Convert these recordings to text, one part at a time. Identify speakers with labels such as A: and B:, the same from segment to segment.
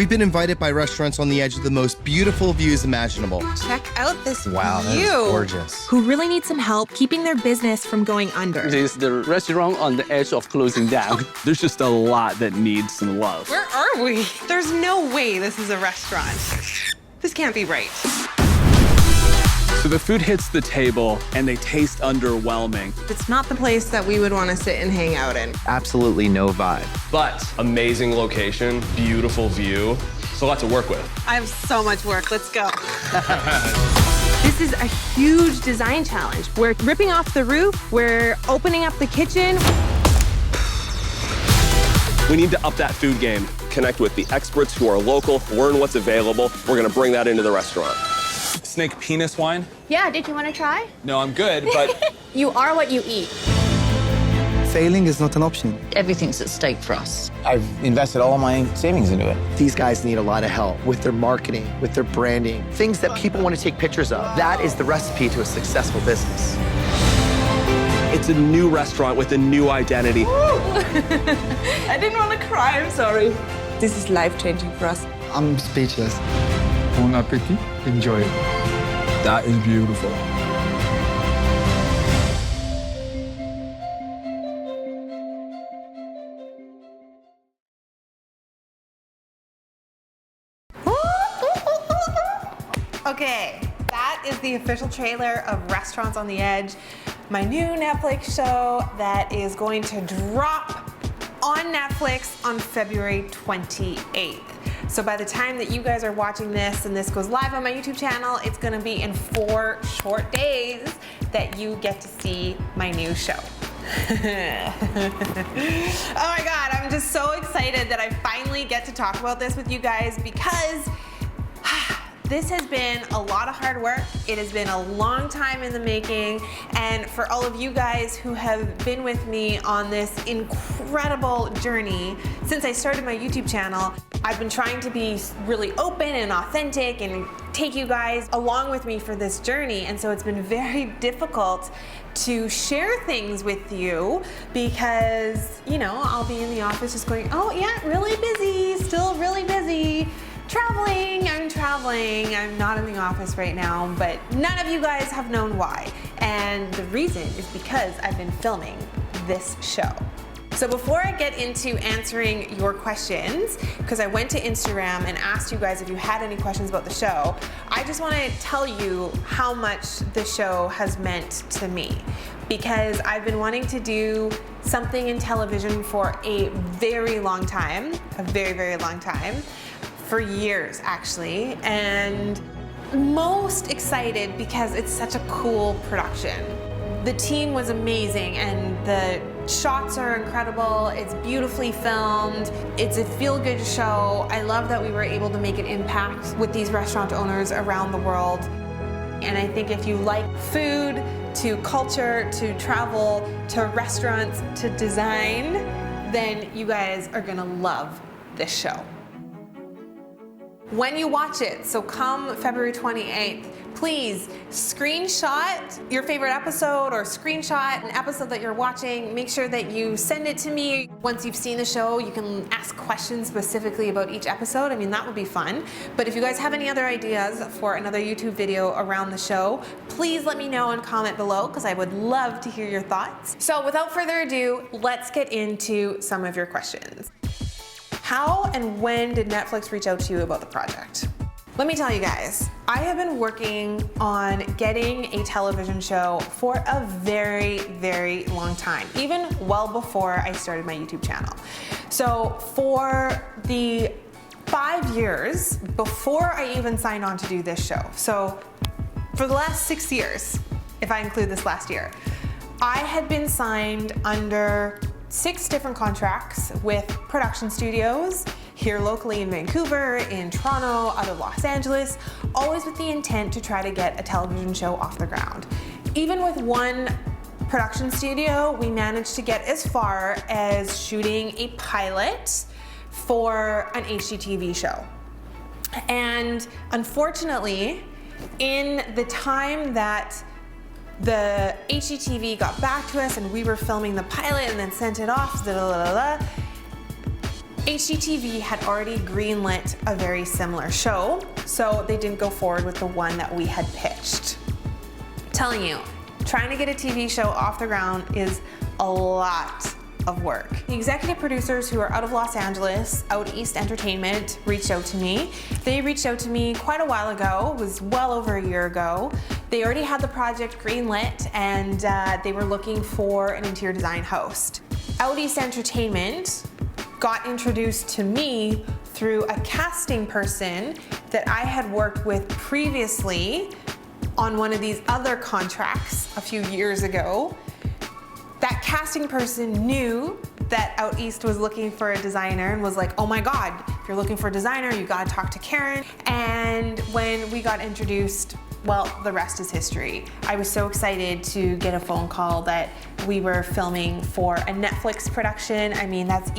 A: We've been invited by restaurants on the edge of the most beautiful views imaginable.
B: Check out this view.
A: Wow, that is gorgeous.
B: Who really need some help keeping their business from going under.
C: This is the restaurant on the edge of closing down. There's just a lot that needs some love.
B: Where are we? There's no way this is a restaurant. This can't be right.
C: So the food hits the table and they taste underwhelming.
B: It's not the place that we would want to sit and hang out in.
A: Absolutely no vibe.
D: But amazing location, beautiful view, so a lot to work with.
B: I have so much work. Let's go. This is a huge design challenge. We're ripping off the roof. We're opening up the kitchen.
D: We need to up that food game. Connect with the experts who are local, learn what's available. We're gonna bring that into the restaurant.
E: Snake penis wine?
F: Yeah, did you want to try?
E: No, I'm good, but...
F: You are what you eat.
G: Failing is not an option.
H: Everything's at stake for us.
G: I've invested all of my savings into it.
A: These guys need a lot of help with their marketing, with their branding, things that people want to take pictures of. That is the recipe to a successful business.
D: It's a new restaurant with a new identity.
B: I didn't want to cry, I'm sorry. This is life-changing for us.
G: I'm speechless.
E: Bon appetit. Enjoy it. That is beautiful.
B: Okay, that is the official trailer of Restaurants on the Edge, my new Netflix show that is going to drop on Netflix on February 28th. So by the time that you guys are watching this and this goes live on my YouTube channel, it's gonna be in 4 short days that you get to see my new show. Oh my God, I'm just so excited that I finally get to talk about this with you guys because this has been a lot of hard work. It has been a long time in the making. And for all of you guys who have been with me on this incredible journey since I started my YouTube channel, I've been trying to be really open and authentic and take you guys along with me for this journey. And so it's been very difficult to share things with you because, you know, I'll be in the office just going, oh yeah, really busy, still really busy. I'm traveling, I'm not in the office right now, but none of you guys have known why. And the reason is because I've been filming this show. So before I get into answering your questions, because I went to Instagram and asked you guys if you had any questions about the show, I just want to tell you how much the show has meant to me. Because I've been wanting to do something in television for a very long time, a very, very long time. For years actually, and most excited because it's such a cool production. The team was amazing and the shots are incredible, it's beautifully filmed, it's a feel-good show. I love that we were able to make an impact with these restaurant owners around the world. And I think if you like food, to culture, to travel, to restaurants, to design, then you guys are gonna love this show. When you watch it, so come February 28th, please screenshot your favorite episode or screenshot an episode that you're watching. Make sure that you send it to me. Once you've seen the show, you can ask questions specifically about each episode. I mean, that would be fun. But if you guys have any other ideas for another YouTube video around the show, please let me know and comment below because I would love to hear your thoughts. So without further ado, let's get into some of your questions. How and when did Netflix reach out to you about the project? Let me tell you guys, I have been working on getting a television show for a very, very long time, even well before I started my YouTube channel. So for the 5 years before I even signed on to do this show, so for the last 6 years, if I include this last year, I had been signed under 6 different contracts with production studios here locally in Vancouver, in Toronto, out of Los Angeles, always with the intent to try to get a television show off the ground. Even with one production studio, we managed to get as far as shooting a pilot for an HGTV show. And unfortunately, in the time that the HGTV got back to us and we were filming the pilot and then sent it off, HGTV had already greenlit a very similar show, so they didn't go forward with the one that we had pitched. I'm telling you, trying to get a TV show off the ground is a lot of work. The executive producers who are out of Los Angeles, Out East Entertainment, reached out to me. They reached out to me quite a while ago, it was well over a year ago. They already had the project greenlit and they were looking for an interior design host. Out East Entertainment got introduced to me through a casting person that I had worked with previously on one of these other contracts a few years ago. That casting person knew that Out East was looking for a designer and was like, oh my God, if you're looking for a designer, you gotta talk to Karin. And when we got introduced, well, the rest is history. I was so excited to get a phone call that we were filming for a Netflix production. I mean, that's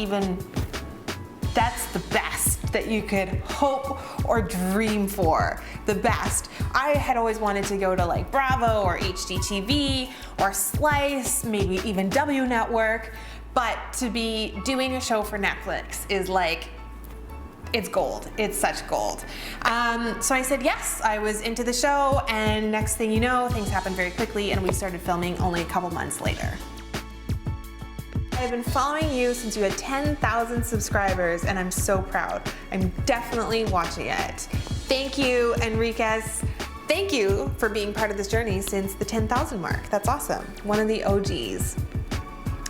B: the best that you could hope or dream for, the best. I had always wanted to go to like Bravo or HGTV or Slice, maybe even W Network, but to be doing a show for Netflix is like, it's gold. It's such gold. So I said yes, I was into the show, and next thing you know, things happened very quickly and we started filming only a couple months later. I've been following you since you had 10,000 subscribers and I'm so proud. I'm definitely watching it. Thank you, Enriquez. Thank you for being part of this journey since the 10,000 mark. That's awesome. One of the OGs.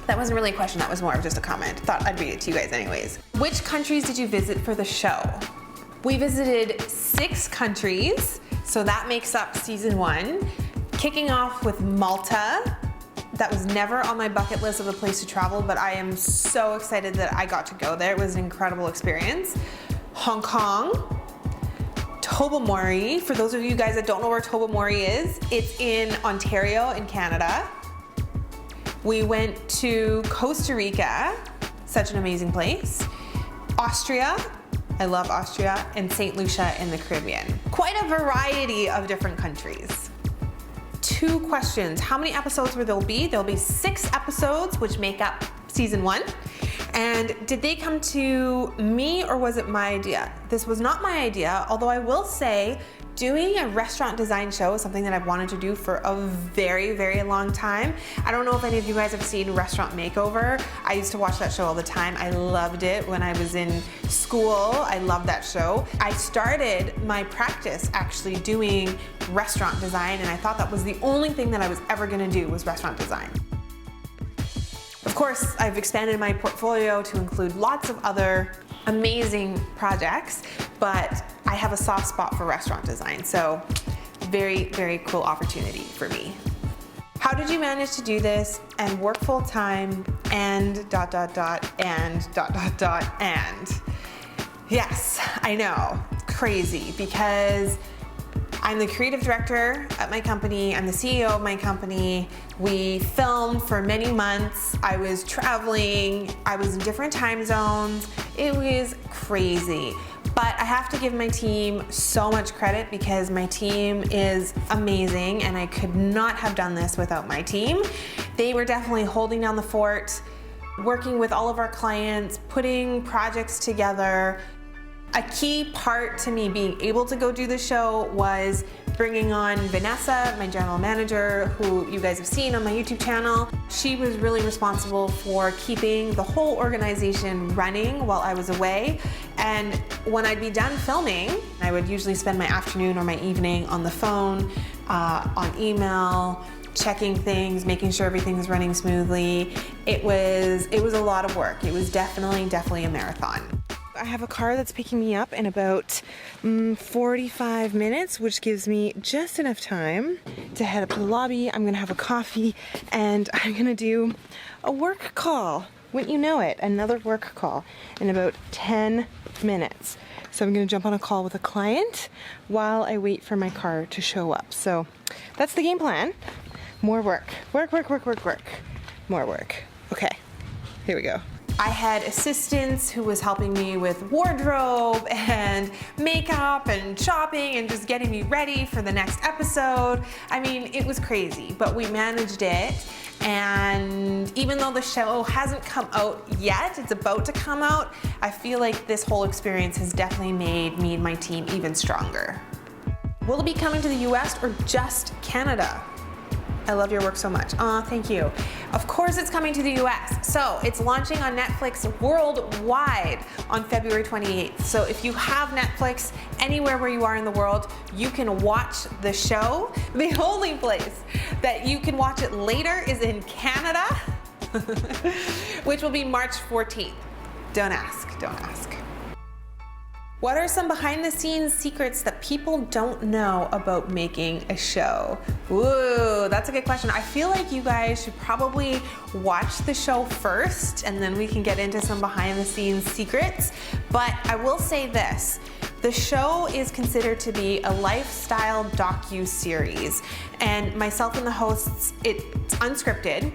B: That wasn't really a question, that was more of just a comment. Thought I'd read it to you guys anyways. Which countries did you visit for the show? We visited 6 countries, so that makes up season 1. Kicking off with Malta. That was never on my bucket list of a place to travel, but I am so excited that I got to go there. It was an incredible experience. Hong Kong. Tobermory. For those of you guys that don't know where Tobermory is, it's in Ontario in Canada. We went to Costa Rica, such an amazing place. Austria, I love Austria, and St. Lucia in the Caribbean. Quite a variety of different countries. 2 questions, how many episodes will there be? There'll be 6 episodes, which make up season 1. And did they come to me or was it my idea? This was not my idea, although I will say doing a restaurant design show is something that I've wanted to do for a very, very long time. I don't know if any of you guys have seen Restaurant Makeover. I used to watch that show all the time. I loved it when I was in school. I loved that show. I started my practice actually doing restaurant design, and I thought that was the only thing that I was ever gonna do was restaurant design. Of course, I've expanded my portfolio to include lots of other amazing projects, but I have a soft spot for restaurant design, so very, very cool opportunity for me. How did you manage to do this and work full time and ... and? Yes, I know, crazy, because I'm the creative director at my company, I'm the CEO of my company. We filmed for many months. I was traveling, I was in different time zones. It was crazy. But I have to give my team so much credit because my team is amazing and I could not have done this without my team. They were definitely holding down the fort, working with all of our clients, putting projects together. A key part to me being able to go do the show was bringing on Vanessa, my general manager, who you guys have seen on my YouTube channel. She was really responsible for keeping the whole organization running while I was away. And when I'd be done filming, I would usually spend my afternoon or my evening on the phone, on email, checking things, making sure everything was running smoothly. It was a lot of work. It was definitely a marathon. I have a car that's picking me up in about 45 minutes, which gives me just enough time to head up to the lobby. I'm gonna have a coffee and I'm gonna do a work call. Wouldn't you know it, another work call in about 10 minutes. So I'm gonna jump on a call with a client while I wait for my car to show up. So that's the game plan. More work, work, more work. Okay, here we go. I had assistants who was helping me with wardrobe and makeup and shopping and just getting me ready for the next episode. I mean, it was crazy, but we managed it. And even though the show hasn't come out yet, it's about to come out, I feel like this whole experience has definitely made me and my team even stronger. Will it be coming to the US or just Canada? I love your work so much. Aw, thank you. Of course it's coming to the US. So it's launching on Netflix worldwide on February 28th. So if you have Netflix anywhere where you are in the world, you can watch the show. The only place that you can watch it later is in Canada, which will be March 14th. Don't ask, don't ask. What are some behind the scenes secrets that people don't know about making a show? Ooh, that's a good question. I feel like you guys should probably watch the show first and then we can get into some behind the scenes secrets. But I will say this, the show is considered to be a lifestyle docu-series, and myself and the hosts, it's unscripted.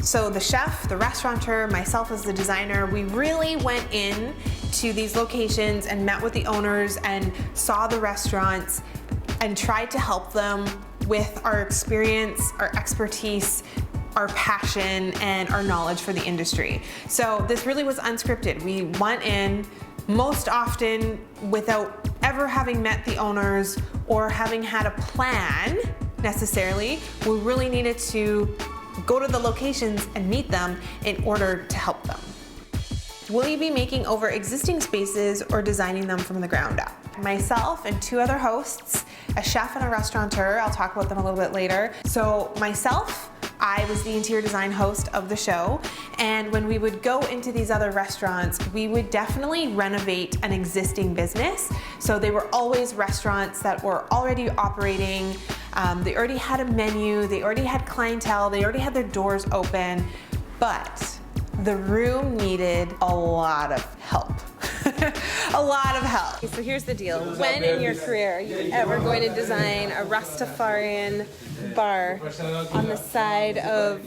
B: So the chef, the restaurateur, myself as the designer, we really went in to these locations and met with the owners and saw the restaurants and tried to help them with our experience, our expertise, our passion, and our knowledge for the industry. So this really was unscripted. We went in most often without ever having met the owners or having had a plan necessarily. We really needed to go to the locations and meet them in order to help them. Will you be making over existing spaces or designing them from the ground up? Myself and two other hosts, a chef and a restaurateur, I'll talk about them a little bit later. So myself, I was the interior design host of the show, and when we would go into these other restaurants, we would definitely renovate an existing business. So they were always restaurants that were already operating, they already had a menu, they already had clientele, they already had their doors open, but the room needed a lot of help. A lot of help.
I: So here's the deal. When in your career are you ever going to design a Rastafarian bar on the side of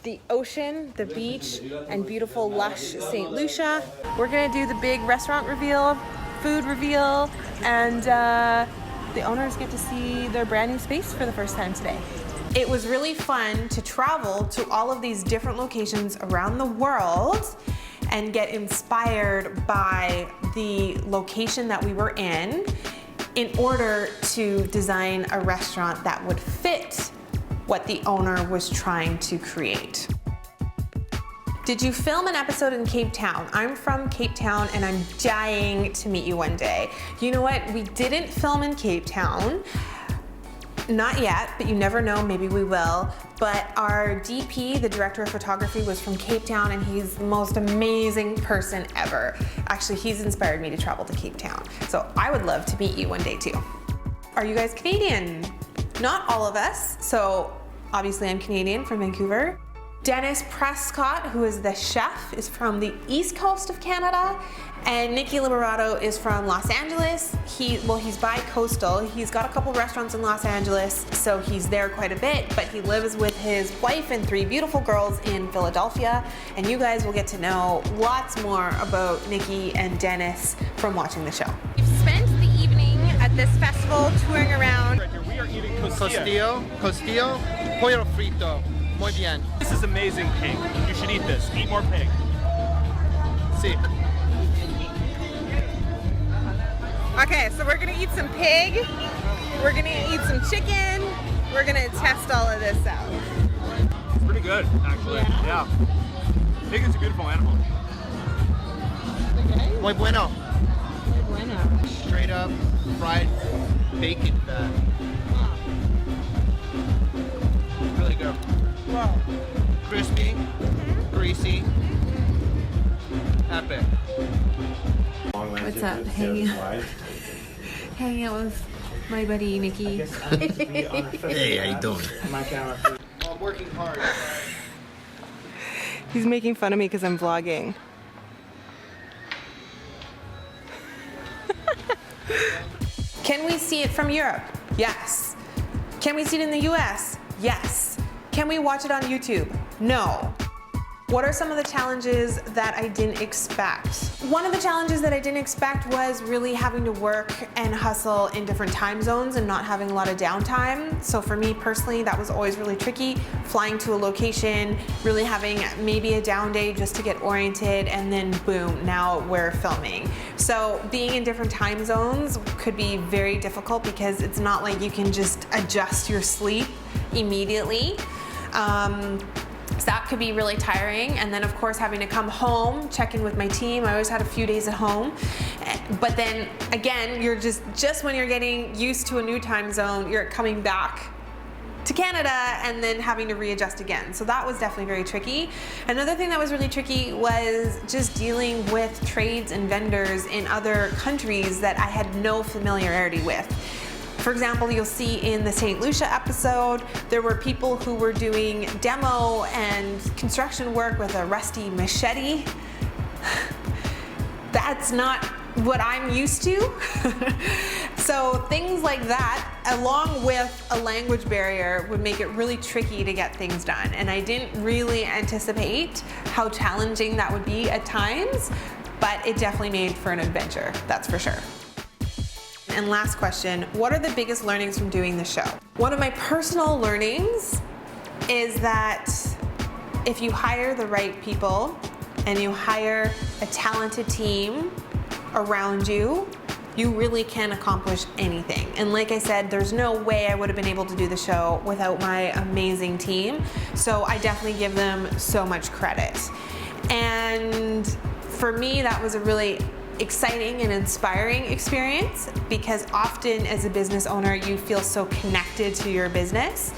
I: the ocean, the beach, and beautiful, lush St. Lucia? We're gonna do the big restaurant reveal, food reveal, and the owners get to see their brand new space for the first time today.
B: It was really fun to travel to all of these different locations around the world and get inspired by the location that we were in order to design a restaurant that would fit what the owner was trying to create. Did you film an episode in Cape Town? I'm from Cape Town and I'm dying to meet you one day. You know what? We didn't film in Cape Town. Not yet, but you never know, maybe we will. But our DP, the director of photography, was from Cape Town and he's the most amazing person ever. Actually, he's inspired me to travel to Cape Town. So I would love to meet you one day too. Are you guys Canadian? Not all of us. So obviously I'm Canadian from Vancouver. Dennis Prescott, who is the chef, is from the East Coast of Canada. And Nikki Liberato is from Los Angeles. He's bi-coastal. He's got a couple restaurants in Los Angeles, so he's there quite a bit, but he lives with his wife and three beautiful girls in Philadelphia. And you guys will get to know lots more about Nikki and Dennis from watching the show.
I: We've spent the evening at this festival touring around.
J: Right here, we are eating costilla, pollo frito, muy bien. This is amazing pig. You should eat this. Eat more pig. See.
I: Okay, so we're gonna eat some pig, we're gonna eat some chicken, we're gonna test all of this out.
J: It's pretty good, actually. Yeah. Pig is a beautiful animal.
I: Okay.
G: Muy bueno.
I: Muy bueno.
G: Straight up fried bacon fat. Really good.
I: Wow.
G: Crispy, greasy, epic.
B: What's up? Hanging out with my buddy Nikki.
G: Hey, how you doing?
J: I'm working hard.
I: He's making fun of me because I'm vlogging.
B: Can we see it from Europe? Yes. Can we see it in the US? Yes. Can we watch it on YouTube? No. What are some of the challenges that I didn't expect? One of the challenges that I didn't expect was really having to work and hustle in different time zones and not having a lot of downtime. So for me personally, that was always really tricky. Flying to a location, really having maybe a down day just to get oriented, and then boom, now we're filming. So being in different time zones could be very difficult because it's not like you can just adjust your sleep immediately. So that could be really tiring. And then of course having to come home, check in with my team. I always had a few days at home. But then again, you're just when you're getting used to a new time zone, you're coming back to Canada and then having to readjust again. So that was definitely very tricky. Another thing that was really tricky was just dealing with trades and vendors in other countries that I had no familiarity with. For example, you'll see in the St. Lucia episode, there were people who were doing demo and construction work with a rusty machete. That's not what I'm used to. So things like that, along with a language barrier, would make it really tricky to get things done. And I didn't really anticipate how challenging that would be at times, but it definitely made for an adventure, that's for sure. And last question, what are the biggest learnings from doing the show? One of my personal learnings is that if you hire the right people and you hire a talented team around you, you really can accomplish anything. And like I said, there's no way I would have been able to do the show without my amazing team. So I definitely give them so much credit. And for me, that was a really exciting and inspiring experience because often as a business owner, you feel so connected to your business.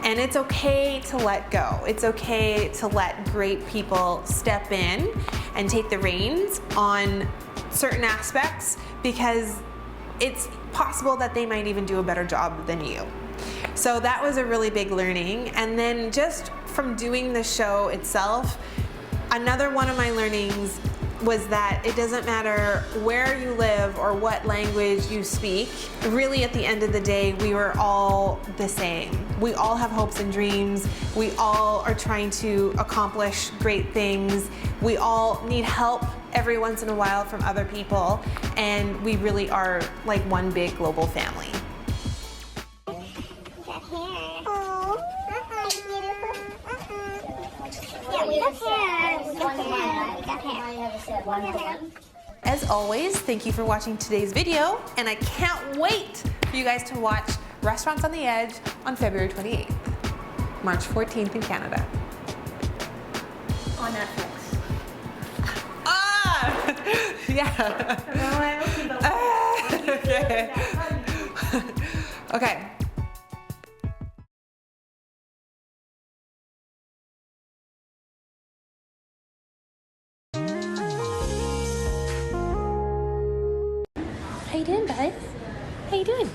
B: And it's okay to let go. It's okay to let great people step in and take the reins on certain aspects because it's possible that they might even do a better job than you. So that was a really big learning. And then just from doing the show itself, another one of my learnings was that it doesn't matter where you live or what language you speak. Really, at the end of the day, we were all the same. We all have hopes and dreams. We all are trying to accomplish great things. We all need help every once in a while from other people, and we really are like one big global family. As always, thank you for watching today's video, and I can't wait for you guys to watch Restaurants on the Edge on February 28th, March 14th in Canada.
F: On Netflix.
B: Ah! Yeah. Okay. Okay.
F: How you doing, bud? How you doing?